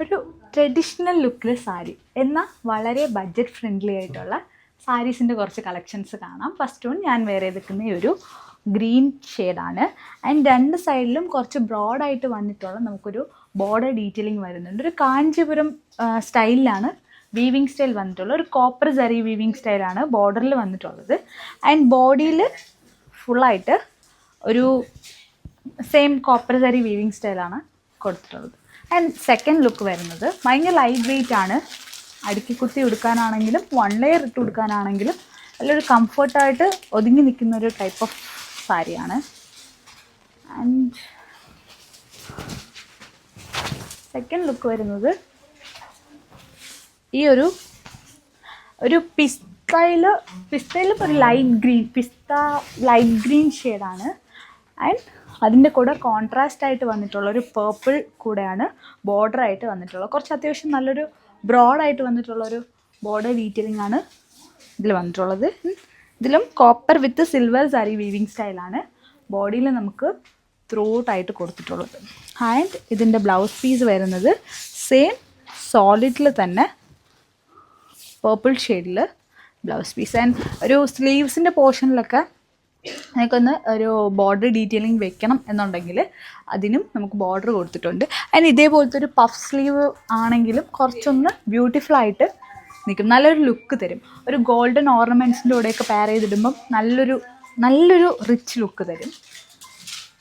ഒരു ട്രഡീഷണൽ ലുക്കിൽ സാരി എന്നാൽ വളരെ ബഡ്ജറ്റ് ഫ്രണ്ട്ലി ആയിട്ടുള്ള സാരീസിൻ്റെ കുറച്ച് കളക്ഷൻസ് കാണാം. ഫസ്റ്റ് വൺ ഞാൻ വേറെ എടുക്കുന്ന ഈ ഒരു ഗ്രീൻ ഷെയ്ഡാണ്. ആൻഡ് രണ്ട് സൈഡിലും കുറച്ച് ബ്രോഡായിട്ട് വന്നിട്ടുള്ള നമുക്കൊരു ബോർഡർ ഡീറ്റെയിലിംഗ് വരുന്നുണ്ട്. ഒരു കാഞ്ചീപുരം സ്റ്റൈലിലാണ് വീവിങ് സ്റ്റൈൽ വന്നിട്ടുള്ളത്. ഒരു കോപ്പർ സരി വീവിങ് സ്റ്റൈലാണ് ബോർഡറിൽ വന്നിട്ടുള്ളത്. ആൻഡ് ബോഡിയിൽ ഫുള്ളായിട്ട് ഒരു സെയിം കോപ്പർ സരി വീവിങ് സ്റ്റൈലാണ് കൊടുത്തിട്ടുള്ളത്. ആൻഡ് സെക്കൻഡ് ലുക്ക് വരുന്നത് ഭയങ്കര ലൈറ്റ് വെയ്റ്റ് ആണ്. അടുക്കി കുത്തി ഉടുക്കാനാണെങ്കിലും വൺ ലെയർ ഇട്ട് ഉടുക്കാനാണെങ്കിലും നല്ലൊരു കംഫർട്ടായിട്ട് ഒതുങ്ങി നിൽക്കുന്ന ഒരു ടൈപ്പ് ഓഫ് സാരിയാണ്. ആൻഡ് സെക്കൻഡ് ലുക്ക് വരുന്നത് ഈ ഒരു പിസ്തയിൽ ഒരു ലൈറ്റ് ഗ്രീൻ ഷെയ്ഡാണ്. ആൻഡ് അതിൻ്റെ കൂടെ കോൺട്രാസ്റ്റ് ആയിട്ട് വന്നിട്ടുള്ള ഒരു പേർപ്പിൾ കൂടെയാണ് ബോർഡറായിട്ട് വന്നിട്ടുള്ളത്. കുറച്ച് അത്യാവശ്യം നല്ലൊരു ബ്രോഡായിട്ട് വന്നിട്ടുള്ളൊരു ബോർഡർ ഡീറ്റെയിലിംഗ് ആണ് ഇതിൽ വന്നിട്ടുള്ളത്. ഇതിലും കോപ്പർ വിത്ത് സിൽവർ സാരി വീവിങ് സ്റ്റൈലാണ് ബോഡിയിൽ നമുക്ക് ത്രൂട്ടായിട്ട് കൊടുത്തിട്ടുള്ളത്. ആൻഡ് ഇതിൻ്റെ ബ്ലൗസ് പീസ് വരുന്നത് സെയിം സോളിഡിൽ തന്നെ പേർപ്പിൾ ഷെയ്ഡിൽ ബ്ലൗസ് പീസ്. ആൻഡ് ഒരു സ്ലീവ്സിൻ്റെ പോർഷനിലൊക്കെ നമുക്കൊന്ന് ഒരു ബോർഡർ ഡീറ്റെയിലിംഗ് വെക്കണം എന്നുണ്ടെങ്കിൽ അതിനും നമുക്ക് ബോർഡർ കൊടുത്തിട്ടുണ്ട്. ആൻഡ് ഇതേപോലത്തെ ഒരു പഫ് സ്ലീവ് ആണെങ്കിലും കുറച്ചൊന്ന് ബ്യൂട്ടിഫുൾ ആയിട്ട് നിൽക്കും, നല്ലൊരു ലുക്ക് തരും. ഒരു ഗോൾഡൻ ഓർണമെൻറ്റ്സിൻ്റെ കൂടെയൊക്കെ പെയർ ചെയ്തിടുമ്പം നല്ലൊരു റിച്ച് ലുക്ക് തരും.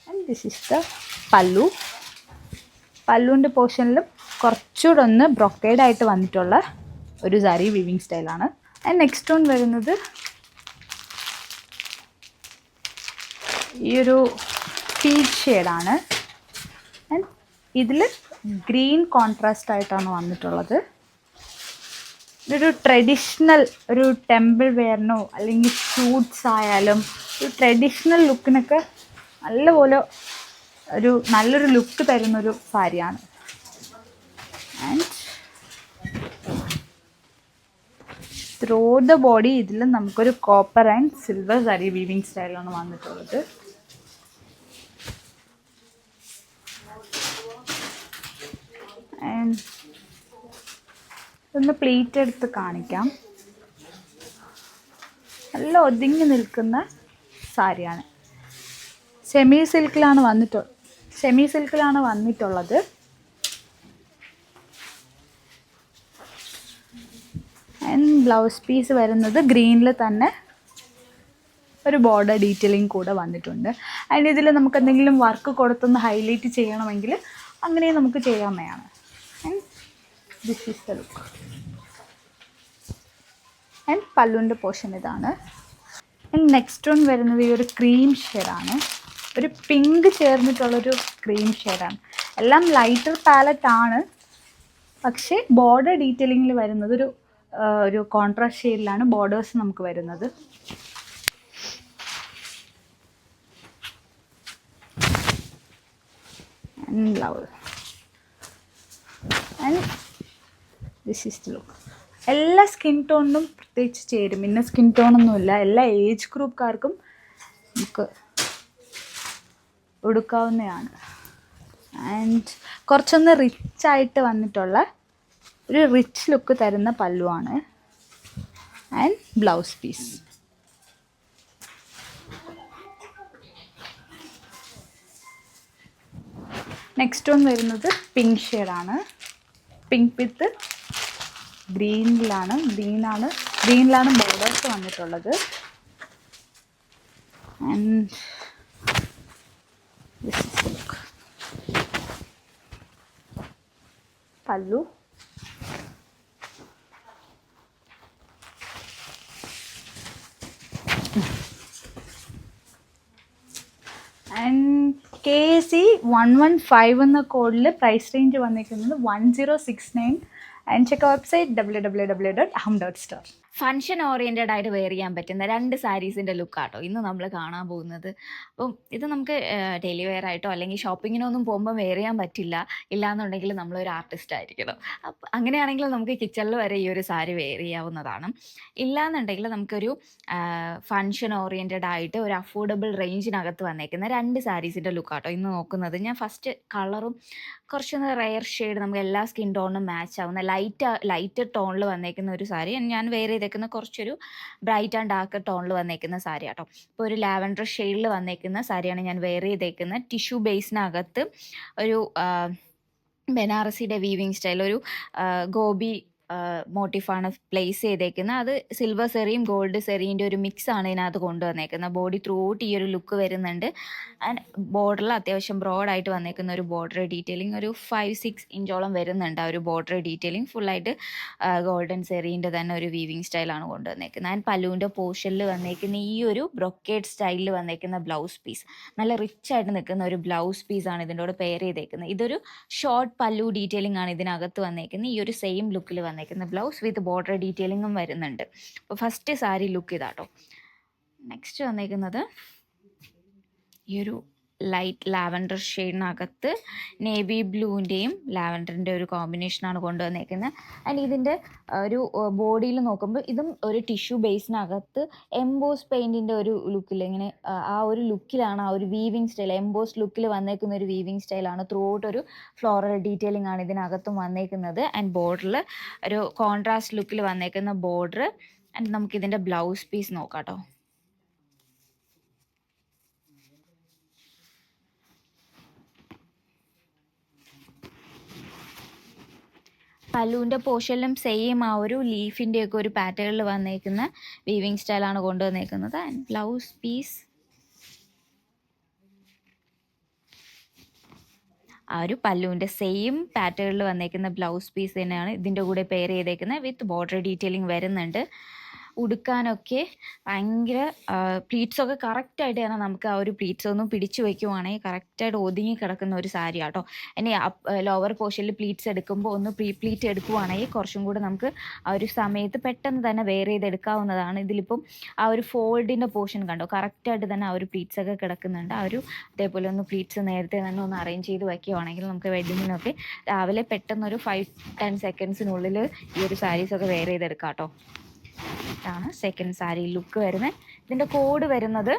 ആൻഡ് ദിസ് ഇസ് ദ പല്ലു. പല്ലുവിൻ്റെ പോർഷനിലും കുറച്ചുകൂടെ ഒന്ന് ബ്രൊക്കേഡായിട്ട് വന്നിട്ടുള്ള ഒരു സാരി വീവിങ് സ്റ്റൈലാണ്. ആൻഡ് നെക്സ്റ്റ് വൺ വരുന്നത് ഈ ഒരു പീച്ച് ഷെയ്ഡാണ്. ആൻഡ് ഇതിൽ ഗ്രീൻ കോൺട്രാസ്റ്റ് ആയിട്ടാണ് വന്നിട്ടുള്ളത്. ഇതൊരു ട്രഡീഷണൽ ഒരു ടെമ്പിൾ വെയറിനോ അല്ലെങ്കിൽ ഷൂട്ട്സ് ആയാലും ഒരു ട്രഡീഷണൽ ലുക്കിനൊക്കെ നല്ലൊരു ലുക്ക് തരുന്നൊരു സാരിയാണ്. ആൻഡ് ത്രൂ ദ ബോഡി ഇതിൽ നമുക്കൊരു copper and silver sari weaving സ്റ്റൈലാണ് വന്നിട്ടുള്ളത്. ആൻഡ് ഒന്ന് പ്ലേറ്റ് എടുത്ത് കാണിക്കാം. നല്ല ഒതുങ്ങി നിൽക്കുന്ന സാരിയാണ്. സെമി സിൽക്കിലാണ് വന്നിട്ടുള്ളത്. ആൻഡ് ബ്ലൗസ് പീസ് വരുന്നത് ഗ്രീനിൽ തന്നെ ഒരു ബോർഡർ ഡീറ്റെയിലിംഗ് കൂടെ വന്നിട്ടുണ്ട്. ആൻഡ് ഇതിൽ നമുക്ക് എന്തെങ്കിലും വർക്ക് കൊടുത്തൊന്ന് ഹൈലൈറ്റ് ചെയ്യണമെങ്കിൽ അങ്ങനെ നമുക്ക് ചെയ്യാവുന്നതാണ്. And this is the look. And പല്ലുവിൻ്റെ പോർഷൻ ഇതാണ്. ആൻഡ് നെക്സ്റ്റ് വൺ വരുന്നത് ഈ ഒരു ക്രീം ഷെയ്ഡാണ്. ഒരു പിങ്ക് ചേർന്നിട്ടുള്ളൊരു ക്രീം ഷെയ്ഡാണ്. എല്ലാം ലൈറ്റർ പാലറ്റാണ്, പക്ഷേ ബോർഡർ ഡീറ്റെയിലിങ്ങിൽ വരുന്നത് ഒരു കോൺട്രാസ്റ്റ് ഷെയ്ഡിലാണ് ബോർഡേഴ്സ് നമുക്ക് വരുന്നത്. And blouse. And this is the look. എല്ലാ സ്കിൻ ടോണിനും പ്രത്യേകിച്ച് ചേരും. ഇന്ന സ്കിൻ ടോണൊന്നുമില്ല, എല്ലാ ഏജ് ഗ്രൂപ്പുകാർക്കും നമുക്ക് ഉടുക്കാവുന്നതാണ്. ആൻഡ് കുറച്ചൊന്ന് റിച്ചായിട്ട് വന്നിട്ടുള്ള ഒരു റിച്ച് ലുക്ക് തരുന്ന പല്ലുവാണ്. And blouse piece. Next one വരുന്നത് പിങ്ക് ഷെയ്ഡാണ്. പിങ്ക് വിത്ത് ഗ്രീനിലാണ് ബോർഡേഴ്സ് വന്നിട്ടുള്ളത്. And this is look. Pallu. And KC 115 എന്ന കോഡിൽ പ്രൈസ് റേഞ്ച് വന്നിരിക്കുന്നത് 1069. And check website www.aham.store. Function oriented ആയിട്ട് വെയർ ചെയ്യാൻ പറ്റുന്ന രണ്ട് സാരീസിൻ്റെ ലുക്കാട്ടോ ഇന്ന് നമ്മൾ കാണാൻ പോകുന്നത്. അപ്പം ഇത് നമുക്ക് ഡെയിലി വെയർ ആയിട്ടോ അല്ലെങ്കിൽ ഷോപ്പിങ്ങിനൊന്നും പോകുമ്പോൾ വെയർ ചെയ്യാൻ പറ്റില്ല. ഇല്ലാന്നുണ്ടെങ്കിൽ നമ്മളൊരു ആർട്ടിസ്റ്റ് ആയിരിക്കണം. അപ്പം അങ്ങനെയാണെങ്കിൽ നമുക്ക് കിച്ചണിൽ വരെ ഈ ഒരു സാരി വെയർ ചെയ്യാവുന്നതാണ്. ഇല്ലാന്നുണ്ടെങ്കിൽ നമുക്കൊരു ഫങ്ഷൻ ഓറിയൻറ്റഡ് ആയിട്ട് ഒരു അഫോർഡബിൾ റേഞ്ചിനകത്ത് വന്നേക്കുന്ന രണ്ട് സാരീസിൻ്റെ ലുക്കാട്ടോ ഇന്ന് നോക്കുന്നത്. ഞാൻ ഫസ്റ്റ് കളറും കുറച്ചൊന്ന് റെയർ ഷെയ്ഡ് നമുക്ക് എല്ലാ സ്കിൻ ടോണിനും മാച്ച് ആവുന്ന ലൈറ്റ് ടോണിൽ വന്നേക്കുന്ന ഒരു സാരി. ഞാൻ വെയർ ചെയ്തേക്കുന്ന കുറച്ചൊരു ബ്രൈറ്റ് ആൻഡ് ഡാർക്ക് ടോണിൽ വന്നേക്കുന്ന സാരി കേട്ടോ. ഇപ്പോൾ ഒരു ലാവൻഡർ ഷെയ്ഡിൽ വന്നേക്കുന്ന സാരിയാണ് ഞാൻ വെയർ ചെയ്തേക്കുന്നത്. ടിഷ്യൂ ബേസിനകത്ത് ഒരു ബനാറസിയുടെ വീവിങ് സ്റ്റൈൽ, ഒരു ഗോപി മോട്ടീഫാണ് പ്ലേസ് ചെയ്തേക്കുന്നത്. അത് സിൽവർ സെറിയും ഗോൾഡ് സെറീൻ്റെ ഒരു മിക്സാണ് ഇതിനകത്ത് കൊണ്ടുവന്നേക്കുന്നത്. ബോഡി ത്രൂ ഔട്ട് ഈ ഒരു ലുക്ക് വരുന്നുണ്ട്. ആൻഡ് ബോർഡറിൽ അത്യാവശ്യം ബ്രോഡായിട്ട് വന്നേക്കുന്ന ഒരു ബോർഡർ ഡീറ്റെയിലിംഗ്, ഒരു 5-6 ഇഞ്ചോളം വരുന്നുണ്ട് ആ ഒരു ബോർഡർ ഡീറ്റെയിലിംഗ്. ഫുള്ളായിട്ട് ഗോൾഡൻ സെറീൻ്റെ തന്നെ ഒരു വീവിങ് സ്റ്റൈലാണ് കൊണ്ടുവന്നേക്കുന്നത്. ആൻഡ് പല്ലുവിൻ്റെ പോർഷനിൽ വന്നേക്കുന്ന ഈ ഒരു ബ്രൊക്കേഡ് സ്റ്റൈലിൽ വന്നേക്കുന്ന ബ്ലൗസ് പീസ്, നല്ല റിച്ച് ആയിട്ട് നിൽക്കുന്ന ഒരു ബ്ലൗസ് പീസാണ് ഇതിൻ്റെ കൂടെ പെയർ ചെയ്തേക്കുന്നത്. ഇതൊരു ഷോർട്ട് പല്ലു ഡീറ്റെയിലിംഗ് ആണ് ഇതിനകത്ത് വന്നേക്കുന്നത്. ഈ ഒരു സെയിം ലുക്കിൽ വന്നേക്കുന്ന ബ്ലൗസ് വിത്ത് ബോർഡർ ഡീറ്റെയിലിങ്ങും വരുന്നുണ്ട്. അപ്പോൾ ഫസ്റ്റ് സാരി ലുക്ക് ഇതാട്ടോ. നെക്സ്റ്റ് വന്നേക്കുന്നത് ഈ ഒരു ലൈറ്റ് ലാവൻഡർ ഷെയ്ഡിനകത്ത് നേവി ബ്ലൂവിൻ്റെയും ലാവൻഡറിൻ്റെ ഒരു കോമ്പിനേഷനാണ് കൊണ്ടുവന്നേക്കുന്നത്. ആൻഡ് ഇതിൻ്റെ ഒരു ബോഡിയിൽ നോക്കുമ്പോൾ ഇതും ഒരു ടിഷ്യൂ ബേസിനകത്ത് എംബോസ് പെയിൻറ്റിൻ്റെ ഒരു ലുക്കിൽ, ഇങ്ങനെ ആ ഒരു ലുക്കിലാണ്, ആ ഒരു വീവിങ് സ്റ്റൈൽ, എംബോസ് ലുക്കിൽ വന്നേക്കുന്ന ഒരു വീവിങ് സ്റ്റൈലാണ്. ത്രൂ ഔട്ട് ഒരു ഫ്ലോറൽ ഡീറ്റെയിലിംഗ് ആണ് ഇതിനകത്തും വന്നേക്കുന്നത്. ആൻഡ് ബോർഡറിൽ ഒരു കോൺട്രാസ്റ്റ് ലുക്കിൽ വന്നേക്കുന്ന ബോർഡർ. ആൻഡ് നമുക്കിതിൻ്റെ ബ്ലൗസ് പീസ് നോക്കാം കേട്ടോ. പല്ലുവിൻ്റെ പോർഷനിലും സെയിം ആ ഒരു ലീഫിൻ്റെയൊക്കെ ഒരു പാറ്റേണിൽ വന്നേക്കുന്ന വീവിങ് സ്റ്റൈലാണ് കൊണ്ടുവന്നേക്കുന്നത്. ആൻഡ് ബ്ലൗസ് പീസ് ആ ഒരു പല്ലുവിൻ്റെ സെയിം പാറ്റേണിൽ വന്നേക്കുന്ന ബ്ലൗസ് പീസ് തന്നെയാണ് ഇതിൻ്റെ കൂടെ പെയർ ചെയ്തേക്കുന്നത്. വിത്ത് ബോർഡർ ഡീറ്റെയിലിംഗ് വരുന്നുണ്ട്. ഉടുക്കാനൊക്കെ ഭയങ്കര പ്ലീറ്റ്സൊക്കെ കറക്റ്റായിട്ട് തന്നെ നമുക്ക് ആ ഒരു പ്ലീറ്റ്സ് ഒന്നും പിടിച്ചു വയ്ക്കുവാണെങ്കിൽ കറക്റ്റായിട്ട് ഒതുങ്ങി കിടക്കുന്ന ഒരു സാരി കേട്ടോ. ഇനി ലോവർ പോർഷനിൽ പ്ലീറ്റ്സ് എടുക്കുമ്പോൾ ഒന്ന് പ്ലീറ്റ് എടുക്കുവാണെങ്കിൽ കുറച്ചും കൂടെ നമുക്ക് ആ ഒരു സമയത്ത് പെട്ടെന്ന് തന്നെ വെയർ ചെയ്തെടുക്കാവുന്നതാണ്. ഇതിലിപ്പം ആ ഒരു ഫോൾഡിൻ്റെ പോർഷൻ കണ്ടോ, കറക്റ്റായിട്ട് തന്നെ ആ ഒരു പ്ലീറ്റ്സ് ഒക്കെ കിടക്കുന്നുണ്ട്. ആ ഒരു അതേപോലെ ഒന്ന് പ്ലീറ്റ്സ് നേരത്തെ തന്നെ ഒന്ന് അറേഞ്ച് ചെയ്ത് വയ്ക്കുവാണെങ്കിൽ നമുക്ക് വെഡിങ്ങിനൊക്കെ രാവിലെ പെട്ടെന്നൊരു 5-10 സെക്കൻഡ്സിനുള്ളിൽ ഈ ഒരു സാരീസൊക്കെ വെയർ ചെയ്തെടുക്കാം കേട്ടോ. ഇതാണ് സെക്കൻഡ് സാരി ലുക്ക് വരുന്നത്. ഇതിൻ്റെ കോഡ് വരുന്നത്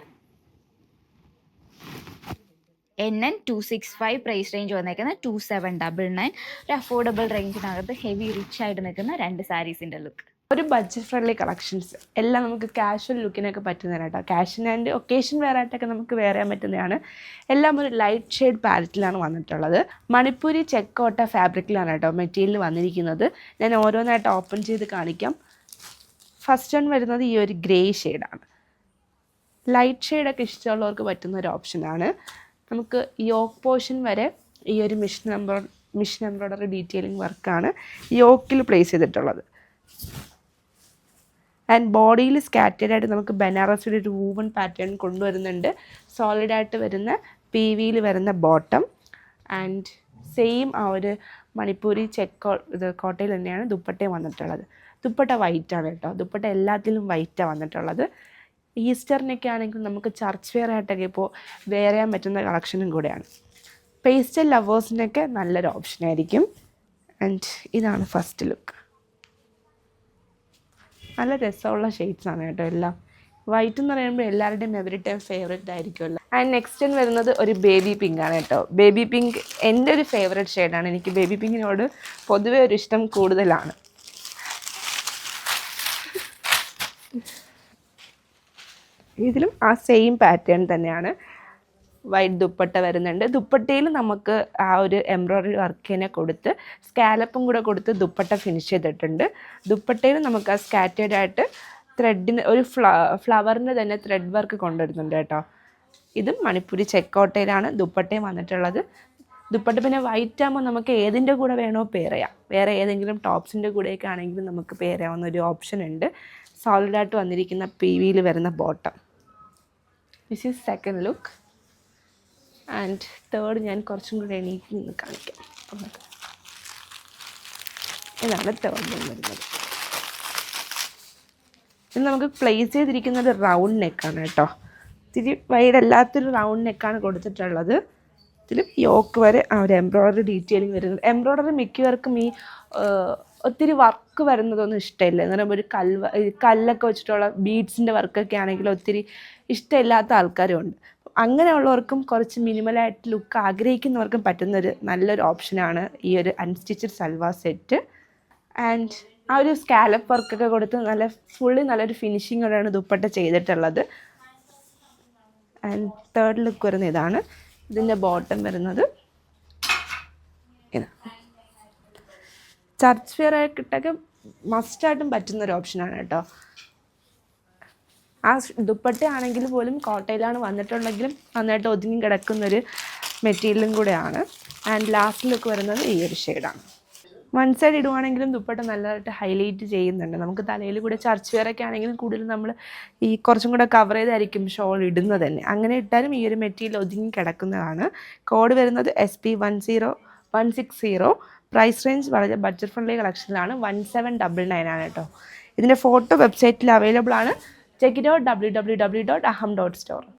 NN265, പ്രൈസ് റേഞ്ച് വന്നേക്കുന്നത് 2799. ഒരു അഫോർഡബിൾ റേഞ്ചിനകത്ത് ഹെവി റിച്ച് ആയിട്ട് നിൽക്കുന്ന 2 സാരീസിൻ്റെ ലുക്ക്. ഒരു ബഡ്ജറ്റ് ഫ്രണ്ട്ലി കളക്ഷൻസ് എല്ലാം നമുക്ക് കാഷ്വൽ ലുക്കിനൊക്കെ പറ്റുന്നതാണ് കേട്ടോ. കാഷ്വൽ ആൻഡ് ഒക്കേഷൻ വെയർ ആയിട്ടൊക്കെ നമുക്ക് വെയർ ചെയ്യാൻ പറ്റുന്നതാണ്. എല്ലാം ഒരു ലൈറ്റ് ഷെയ്ഡ് പാലറ്റിലാണ് വന്നിട്ടുള്ളത്. മണിപ്പൂരി ചെക്ക് കോട്ട ഫാബ്രിക്കിലാണ് കേട്ടോ മെറ്റീരിയൽ വന്നിരിക്കുന്നത്. ഞാൻ ഓരോന്നായിട്ട് ഓപ്പൺ ചെയ്ത് കാണിക്കാം. ഫസ്റ്റ് വൺ വരുന്നത് ഈ ഒരു ഗ്രേ ഷെയ്ഡാണ്. ലൈറ്റ് ഷെയ്ഡൊക്കെ ഇഷ്ടമുള്ളവർക്ക് പറ്റുന്ന ഒരു ഓപ്ഷനാണ്. നമുക്ക് യോക്ക് പോർഷൻ വരെ ഈ ഒരു മിഷൻ എംബ്രോയ്ഡറി ഡീറ്റെയിലിംഗ് വർക്കാണ് യോക്കിൽ പ്ലേസ് ചെയ്തിട്ടുള്ളത്. ആൻഡ് ബോഡിയിൽ സ്കാറ്റേഡ് ആയിട്ട് നമുക്ക് ബനാറസിയുടെ ഒരു വൂവൺ പാറ്റേൺ കൊണ്ടുവരുന്നുണ്ട്. സോളിഡായിട്ട് വരുന്ന PVയിൽ വരുന്ന ബോട്ടം. ആൻഡ് സെയിം ആ ഒരു മണിപ്പൂരി കോട്ടയിൽ തന്നെയാണ് ദുപ്പട്ടയും വന്നിട്ടുള്ളത്. ദുപ്പട്ട വൈറ്റാണ് കേട്ടോ. ദുപ്പട്ട എല്ലാത്തിലും വൈറ്റാണ് വന്നിട്ടുള്ളത്. ഈസ്റ്ററിനൊക്കെ ആണെങ്കിൽ നമുക്ക് ചർച്ച് വെയർ ആയിട്ടൊക്കെ ഇപ്പോൾ വെയർ ചെയ്യാൻ പറ്റുന്ന കളക്ഷനും കൂടെയാണ്. പേസ്റ്റൽ ലവേഴ്സിനൊക്കെ നല്ലൊരു ഓപ്ഷനായിരിക്കും. ആൻഡ് ഇതാണ് ഫസ്റ്റ് ലുക്ക്. നല്ല രസമുള്ള ഷെയ്ഡ്സാണ് കേട്ടോ എല്ലാം. വൈറ്റ് എന്ന് പറയുമ്പോൾ എല്ലാവരുടെയും എവറി ടൈം ഫേവറേറ്റ് ആയിരിക്കുമല്ലോ. ആൻഡ് നെക്സ്റ്റ് വരുന്നത് ഒരു ബേബി പിങ്ക് ആണ് കേട്ടോ. ബേബി പിങ്ക് എൻ്റെ ഒരു ഫേവറേറ്റ് ഷെയ്ഡാണ്. എനിക്ക് ബേബി പിങ്കിനോട് പൊതുവെ ഒരു ഇഷ്ടം കൂടുതലാണ്. ഇതിലും ആ സെയിം പാറ്റേൺ തന്നെയാണ്. വൈറ്റ് ദുപ്പട്ട വരുന്നുണ്ട്. ദുപ്പട്ടയിൽ നമുക്ക് ആ ഒരു എംബ്രോയ്ഡറി വർക്ക് തന്നെ കൊടുത്ത് സ്കാലപ്പും കൂടെ കൊടുത്ത് ദുപ്പട്ട ഫിനിഷ് ചെയ്തിട്ടുണ്ട്. ദുപ്പട്ടയിൽ നമുക്ക് ആ സ്കാറ്റേഡ് ആയിട്ട് ത്രെഡിന് ഒരു ഫ്ലവറിന് തന്നെ ത്രെഡ് വർക്ക് കൊണ്ടുവരുന്നുണ്ട് കേട്ടോ. ഇതും മണിപ്പൂരി ചെക്കോട്ടയിലാണ് ദുപ്പട്ടയും വന്നിട്ടുള്ളത്. ദുപ്പട്ട പിന്നെ വൈറ്റ് ആകുമ്പോൾ നമുക്ക് ഏതിൻ്റെ കൂടെ വേണോ പെയർ ചെയ്യാം. വേറെ ഏതെങ്കിലും ടോപ്സിൻ്റെ കൂടെയൊക്കെ ആണെങ്കിലും നമുക്ക് പെയർ ചെയ്യാവുന്ന ഒരു ഓപ്ഷൻ ഉണ്ട്. സോളിഡായിട്ട് വന്നിരിക്കുന്ന PVയിൽ വരുന്ന bottom. This is second look. And third ഞാൻ കുറച്ചും കൂടെ എണീറ്റ് നിന്ന് കാണിക്കാം. ഇതാണ് തേർഡ് വരുന്നത്. ഇത് നമുക്ക് പ്ലേസ് ചെയ്തിരിക്കുന്നത് റൗണ്ട് നെക്കാണ് കേട്ടോ. ഇത്തിരി വൈഡ് അല്ലാത്തൊരു റൗണ്ട് നെക്കാണ് കൊടുത്തിട്ടുള്ളത്. ഇതിൽ യോക്ക് വരെ ആ ഒരു എംബ്രോയ്ഡറി ഡീറ്റെയിലിംഗ് വരുന്നത്. എംബ്രോയ്ഡറി മിക്കവർക്കും ഈ ഒത്തിരി വർക്ക് വരുന്നതൊന്നും ഇഷ്ടമില്ല. എന്ന് പറയുമ്പോൾ ഒരു കല്ലൊക്കെ വെച്ചിട്ടുള്ള ബീഡ്സിൻ്റെ വർക്കൊക്കെ ആണെങ്കിൽ ഒത്തിരി ഇഷ്ടമില്ലാത്ത ആൾക്കാരും ഉണ്ട്. അങ്ങനെയുള്ളവർക്കും കുറച്ച് മിനിമലായിട്ട് ലുക്ക് ആഗ്രഹിക്കുന്നവർക്കും പറ്റുന്നൊരു നല്ലൊരു ഓപ്ഷനാണ് ഈ ഒരു അൺസ്റ്റിച്ചഡ് സൽവാർ സെറ്റ്. ആൻഡ് ആ ഒരു സ്കാലപ്പ് വർക്കൊക്കെ കൊടുത്ത് നല്ല ഫുള്ളി നല്ലൊരു ഫിനിഷിങ്ങോടെയാണ് ദുപ്പട്ട ചെയ്തിട്ടുള്ളത്. ആൻഡ് തേർഡ് ലുക്ക് വരുന്ന ഇതാണ്. ഇതിൻ്റെ ബോട്ടം വരുന്നത് ഇതാണ്. ചർച്ച് വെയർ ആയിട്ടൊക്കെ മസ്റ്റായിട്ടും പറ്റുന്നൊരു ഓപ്ഷനാണ് കേട്ടോ. ആ ദുപ്പട്ട ആണെങ്കിൽ പോലും കോട്ടയിലാണ് വന്നിട്ടുണ്ടെങ്കിലും നന്നായിട്ട് ഒതുങ്ങി കിടക്കുന്നൊരു മെറ്റീരിയലും കൂടെയാണ്. ആൻഡ് ലാസ്റ്റ് ലുക്ക് വരുന്നത് ഈ ഒരു ഷെയ്ഡാണ്. വൺ സൈഡ് ഇടുവാണെങ്കിലും ദുപ്പട്ട നല്ലതായിട്ട് ഹൈലൈറ്റ് ചെയ്യുന്നുണ്ട്. നമുക്ക് തലയിൽ കൂടെ ചർച്ച് വെയറൊക്കെ ആണെങ്കിലും കൂടുതലും നമ്മൾ ഈ കുറച്ചും കൂടെ കവർ ചെയ്തായിരിക്കും ഷോൾ ഇടുന്നത് തന്നെ. അങ്ങനെ ഇട്ടാലും ഈ ഒരു മെറ്റീരിയൽ ഒതുങ്ങി കിടക്കുന്നതാണ്. കോഡ് വരുന്നത് SP10160. പ്രൈസ് റേഞ്ച് വളരെ ബഡ്ജറ്റ് ഫ്രണ്ട്ലി കളക്ഷനിലാണ്. 1799 ആണ് കേട്ടോ. ഇതിൻ്റെ ഫോട്ടോ വെബ്സൈറ്റിൽ അവൈലബിൾ ആണ്. Check it out www.aham.store.